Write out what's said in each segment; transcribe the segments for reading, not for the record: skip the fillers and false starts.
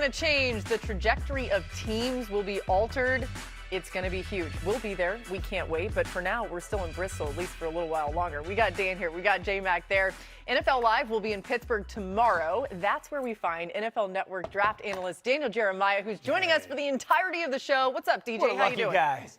going to change. The trajectory of teams will be altered. It's going to be huge. We'll be there. We can't wait. But for now, we're still in Bristol, at least for a little while longer. We got Dan here. We got J-Mac there. NFL Live will be in Pittsburgh tomorrow. That's where we find NFL Network draft analyst Daniel Jeremiah, who's joining us for the entirety of the show. What's up, DJ? How you doing? Guys.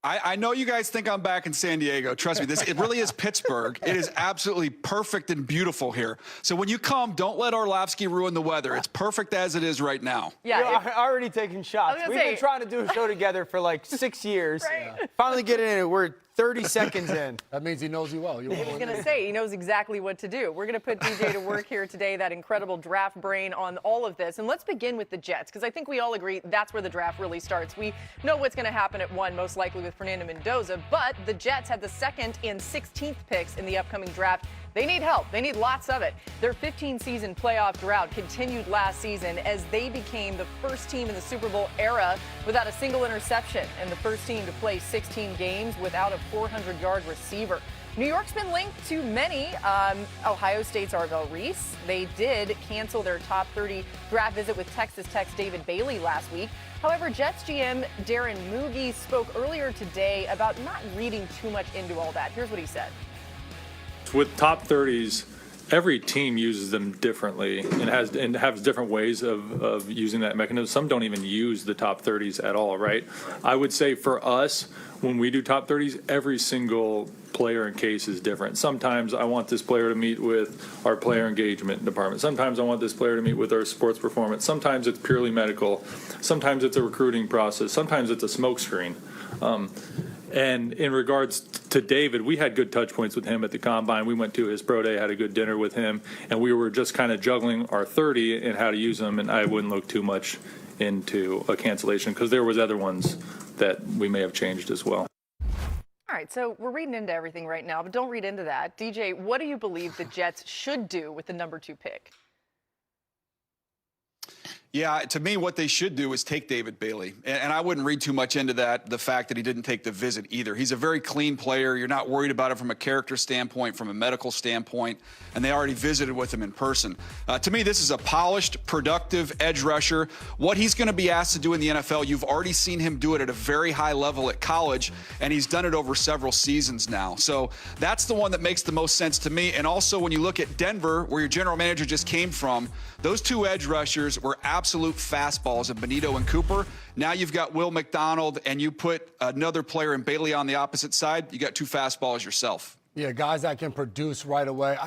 I know you guys think I'm back in San Diego. Trust me, it really is Pittsburgh. It is absolutely perfect and beautiful here. So when you come, don't let Orlovsky ruin the weather. It's perfect as it is right now. Yeah, I'm already taking shots. We've been trying to do a show together for like 6 years. Right. Yeah. Finally getting in it. We're 30 seconds in. That means he knows you well. I was going to say, he knows exactly what to do. We're going to put DJ to work here today, that incredible draft brain on all of this. And let's begin with the Jets, because I think we all agree that's where the draft really starts. We know what's going to happen at 1, most likely with Fernando Mendoza, but the Jets had the 2nd and 16th picks in the upcoming draft. They need help. They need lots of it. Their 15-season playoff drought continued last season as they became the first team in the Super Bowl era without a single interception and the first team to play 16 games without a 400-yard receiver. New York's been linked to many. Ohio State's Orlovsky Reese. They did cancel their top 30 draft visit with Texas Tech's David Bailey last week. However, Jets GM Darren Muge spoke earlier today about not reading too much into all that. Here's what he said. With top 30s, every team uses them differently and has different ways of using that mechanism. Some don't even use the top 30s at all, right? I would say for us, when we do top 30s, every single player and case is different. Sometimes I want this player to meet with our player engagement department. Sometimes I want this player to meet with our sports performance. Sometimes it's purely medical. Sometimes it's a recruiting process. Sometimes it's a smoke screen. And in regards to David, we had good touch points with him at the Combine. We went to his pro day, had a good dinner with him, and we were just kind of juggling our 30 and how to use them, and I wouldn't look too much into a cancellation because there was other ones that we may have changed as well. All right, so we're reading into everything right now, but don't read into that. DJ, what do you believe the Jets should do with the number 2 pick? Yeah, to me, what they should do is take David Bailey. And I wouldn't read too much into that, the fact that he didn't take the visit either. He's a very clean player. You're not worried about it from a character standpoint, from a medical standpoint, and they already visited with him in person. To me, this is a polished, productive edge rusher. What he's going to be asked to do in the NFL, you've already seen him do it at a very high level at college, and he's done it over several seasons now. So that's the one that makes the most sense to me. And also, when you look at Denver, where your general manager just came from, those 2 edge rushers were absolute fastballs in Benito and Cooper. Now you've got Will McDonald, and you put another player in Bailey on the opposite side. You got 2 fastballs yourself. Yeah, guys that can produce right away.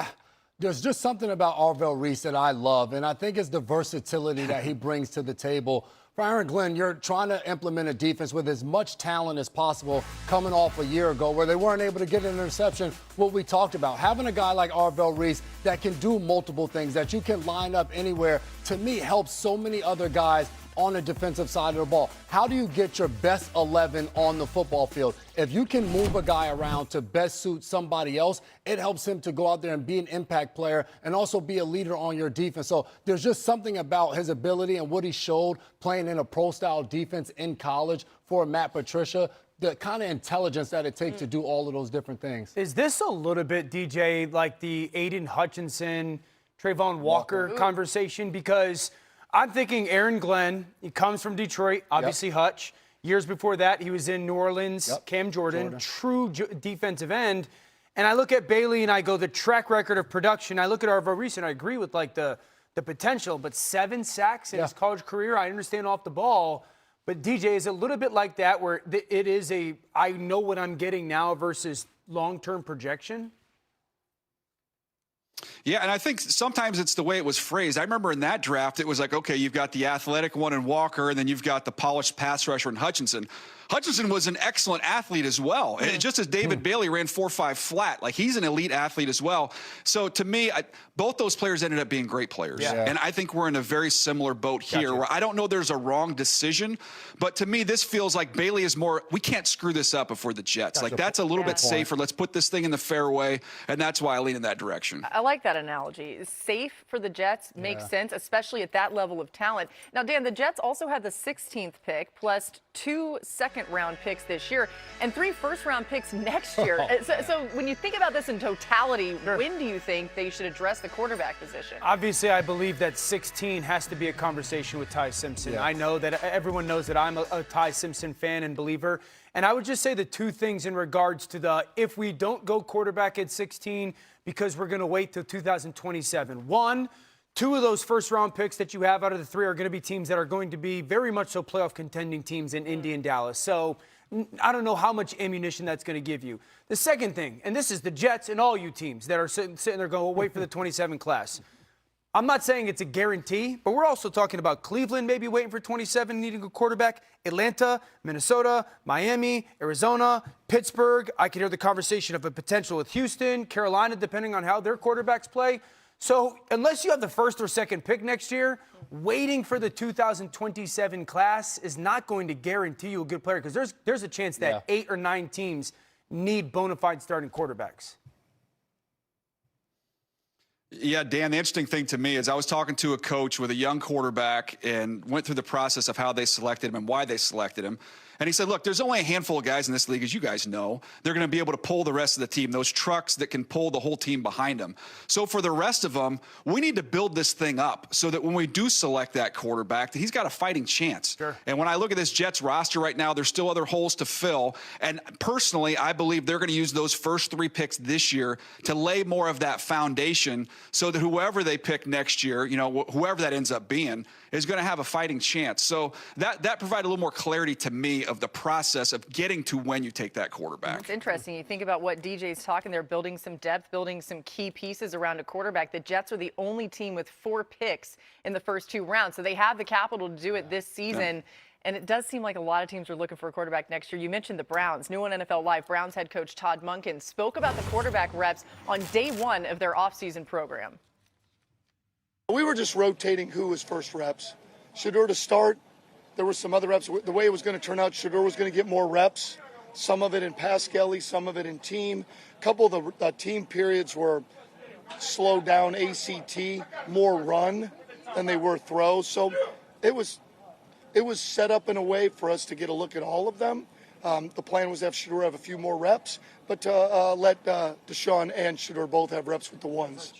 There's just something about Orlovsky Reese that I love, and I think it's the versatility that he brings to the table. For Aaron Glenn, you're trying to implement a defense with as much talent as possible coming off a year ago where they weren't able to get an interception, what we talked about. Having a guy like Orlovsky Reese that can do multiple things, that you can line up anywhere, to me helps so many other guys on the defensive side of the ball. How do you get your best 11 on the football field? If you can move a guy around to best suit somebody else, it helps him to go out there and be an impact player and also be a leader on your defense. So there's just something about his ability and what he showed playing in a pro-style defense in college for Matt Patricia, the kind of intelligence that it takes to do all of those different things. Is this a little bit, DJ, like the Aiden Hutchinson, Trayvon Walker conversation? Because I'm thinking Aaron Glenn, he comes from Detroit, obviously Hutch. Years before that, he was in New Orleans, Cam Jordan. True defensive end. And I look at Bailey and I go, the track record of production. I look at Orlovsky Reese and I agree with like the potential, but 7 sacks in his college career, I understand off the ball. But DJ, is it a little bit like that where it is I know what I'm getting now versus long-term projection? Yeah, and I think sometimes it's the way it was phrased. I remember in that draft, it was like, okay, you've got the athletic one in Walker, and then you've got the polished pass rusher in Hutchinson. Hutchinson was an excellent athlete as well. And just as David Bailey ran 4.5 flat, like he's an elite athlete as well. So to me, both those players ended up being great players. And I think we're in a very similar boat here where I don't know there's a wrong decision, but to me, this feels like Bailey is more, we can't screw this up if we're the Jets. Like that's a little bit safer. Let's put this thing in the fairway. And that's why I lean in that direction. I like that analogy. Safe for the Jets makes sense, especially at that level of talent. Now, Dan, the Jets also had the 16th pick plus 2 second second-round picks this year and 3 first-round picks next year. So when you think about this in totality, when do you think they should address the quarterback position? Obviously, I believe that 16 has to be a conversation with Ty Simpson. Yeah. I know that everyone knows that I'm a Ty Simpson fan and believer. And I would just say the two things in regards to if we don't go quarterback at 16 because we're going to wait till 2027. 1, 2 of those first-round picks that you have out of the 3 are going to be teams that are going to be very much so playoff contending teams in Indy and Dallas. So I don't know how much ammunition that's going to give you. The second thing, and this is the Jets and all you teams that are sitting there going, well, wait for the 27 class. I'm not saying it's a guarantee, but we're also talking about Cleveland maybe waiting for 27, needing a quarterback, Atlanta, Minnesota, Miami, Arizona, Pittsburgh. I could hear the conversation of a potential with Houston, Carolina, depending on how their quarterbacks play. So unless you have the first or second pick next year, waiting for the 2027 class is not going to guarantee you a good player because there's a chance that 8 or 9 teams need bona fide starting quarterbacks. Yeah, Dan, the interesting thing to me is I was talking to a coach with a young quarterback and went through the process of how they selected him and why they selected him. And he said, look, there's only a handful of guys in this league, as you guys know. They're going to be able to pull the rest of the team, those trucks that can pull the whole team behind them. So for the rest of them, we need to build this thing up so that when we do select that quarterback, that he's got a fighting chance. Sure. And when I look at this Jets roster right now, there's still other holes to fill. And personally, I believe they're going to use those first 3 picks this year to lay more of that foundation so that whoever they pick next year, you know, whoever that ends up being, is going to have a fighting chance. So that provided a little more clarity to me of the process of getting to when you take that quarterback. It's interesting. You think about what DJ's talking. They're building some depth, building some key pieces around a quarterback. The Jets are the only team with 4 picks in the first 2 rounds. So they have the capital to do it this season. Yeah. And it does seem like a lot of teams are looking for a quarterback next year. You mentioned the Browns. New on NFL Live, Browns head coach Todd Monken spoke about the quarterback reps on day 1 of their offseason program. We were just rotating who was first reps. Shedeur to start. There were some other reps. The way it was going to turn out, Shedeur was going to get more reps. Some of it in pass Kelly, some of it in team. A couple of the team periods were slowed down ACT, more run than they were throw. So it was set up in a way for us to get a look at all of them. The plan was to have Shedeur have a few more reps, but to let Deshaun and Shedeur both have reps with the ones.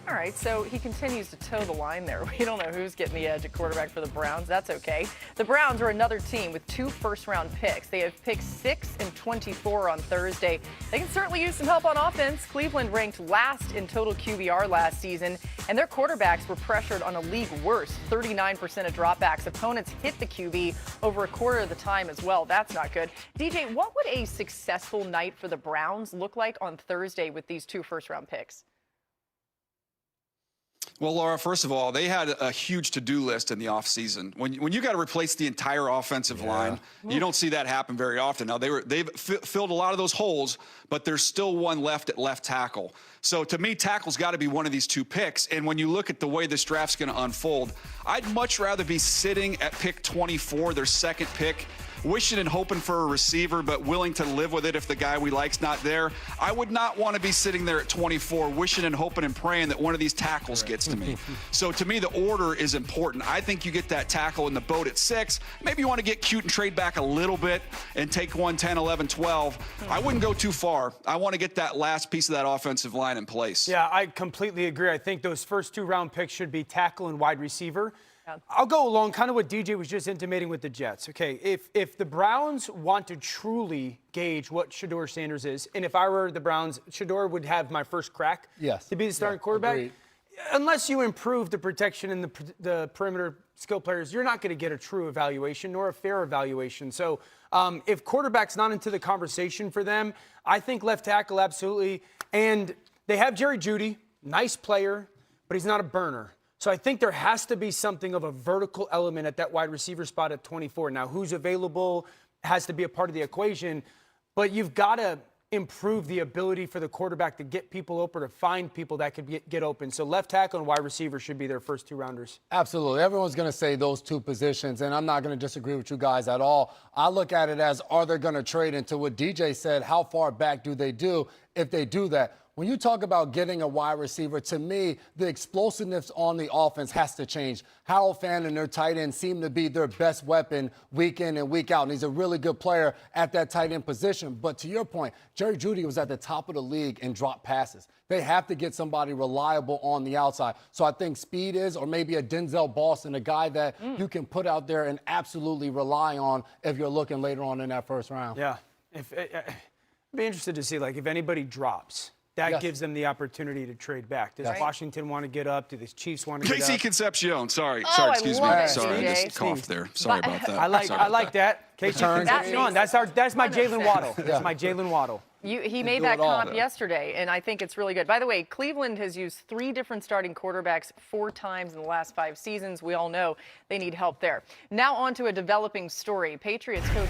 All right, so he continues to toe the line there. We don't know who's getting the edge at quarterback for the Browns. That's okay. The Browns are another team with 2 first-round picks. They have picks 6 and 24 on Thursday. They can certainly use some help on offense. Cleveland ranked last in total QBR last season, and their quarterbacks were pressured on a league worst, 39% of dropbacks. Opponents hit the QB over a quarter of the time as well. That's not good. DJ, what would a successful night for the Browns look like on Thursday with these 2 first-round picks? Well, Laura, first of all, they had a huge to-do list in the offseason. When you got to replace the entire offensive line, you don't see that happen very often. Now, they've filled a lot of those holes, but there's still one left at left tackle. So, to me, tackle's got to be one of these 2 picks. And when you look at the way this draft's going to unfold, I'd much rather be sitting at pick 24, their second pick, wishing and hoping for a receiver, but willing to live with it if the guy we like's not there. I would not want to be sitting there at 24, wishing and hoping and praying that one of these tackles gets to me. So to me, the order is important. I think you get that tackle in the boat at 6. Maybe you want to get cute and trade back a little bit and take 1, 10, 11, 12. I wouldn't go too far. I want to get that last piece of that offensive line in place. Yeah, I completely agree. I think those first 2 round picks should be tackle and wide receiver. I'll go along kind of what DJ was just intimating with the Jets. Okay, if the Browns want to truly gauge what Shedeur Sanders is, and if I were the Browns, Shedeur would have my first crack to be the starting quarterback. Agreed. Unless you improve the protection and the perimeter skill players, you're not going to get a true evaluation nor a fair evaluation. So if quarterback's not into the conversation for them, I think left tackle absolutely. And they have Jerry Jeudy, nice player, but he's not a burner. So I think there has to be something of a vertical element at that wide receiver spot at 24. Now, who's available has to be a part of the equation, but you've got to improve the ability for the quarterback to get people open or find people that could get open. So left tackle and wide receiver should be their first 2 rounders. Absolutely. Everyone's going to say those 2 positions, and I'm not going to disagree with you guys at all. I look at it as, are they going to trade? And to what DJ said, how far back do they do? If they do that, when you talk about getting a wide receiver, to me, the explosiveness on the offense has to change. Harold Fan and their tight end seem to be their best weapon week in and week out, and he's a really good player at that tight end position. But to your point, Jerry Jeudy was at the top of the league in drop passes. They have to get somebody reliable on the outside. So I think speed is, or maybe a Denzel Boston, a guy that you can put out there and absolutely rely on if you're looking later on in that first round. Yeah. I'd be interested to see, like, if anybody drops, that gives them the opportunity to trade back. Does Washington want to get up? Do the Chiefs want to get up? Casey Concepcion. Sorry, excuse me. love it, Sorry, I DJ. just coughed there. Sorry about that. I like that. Casey Returns. Concepcion. That's my Jalen Waddle. That's my Jalen Waddle. He made do that it all. comp yesterday, and I think it's really good. By the way, Cleveland has used 3 different starting quarterbacks 4 times in the last 5 seasons. We all know they need help there. Now on to a developing story. Patriots coach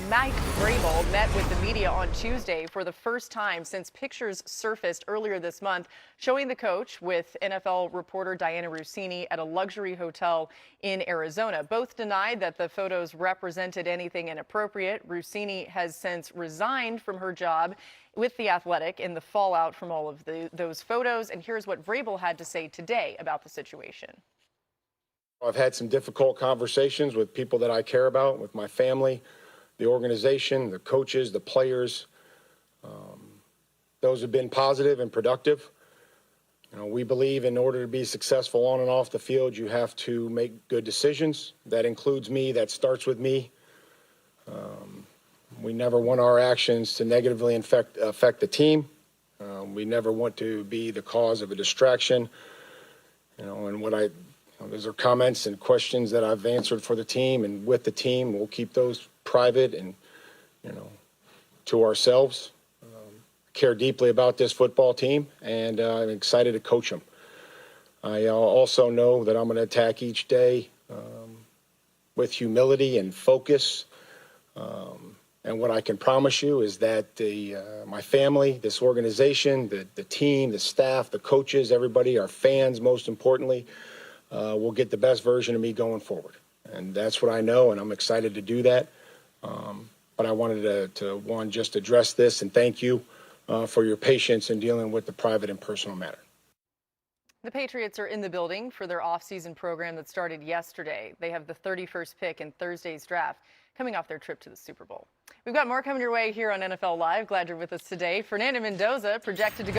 Mike Vrabel met with the media on Tuesday for the first time since pictures surfaced earlier this month showing the coach with NFL reporter Diana Russini at a luxury hotel in Arizona. Both denied that the photos represented anything inappropriate. Russini has since resigned from her job with The Athletic in the fallout from all of those photos. And here's what Vrabel had to say today about the situation. I've had some difficult conversations with people that I care about, with my family, the organization, the coaches, the players. Those have been positive and productive. You know, we believe in order to be successful on and off the field, you have to make good decisions. That includes me. That starts with me. We never want our actions to negatively affect the team. We never want to be the cause of a distraction. You know, and those are comments and questions that I've answered for the team and with the team. We'll keep those private and, you know, to ourselves. Care deeply about this football team, and I'm excited to coach them. I also know that I'm going to attack each day with humility and focus. And what I can promise you is that my family, this organization, the team, the staff, the coaches, everybody, our fans, most importantly, will get the best version of me going forward. And that's what I know, and I'm excited to do that. But I wanted to just address this and thank you for your patience in dealing with the private and personal matter. The Patriots are in the building for their offseason program that started yesterday. They have the 31st pick in Thursday's draft, coming off their trip to the Super Bowl. We've got more coming your way here on NFL Live. Glad you're with us today. Fernando Mendoza projected to go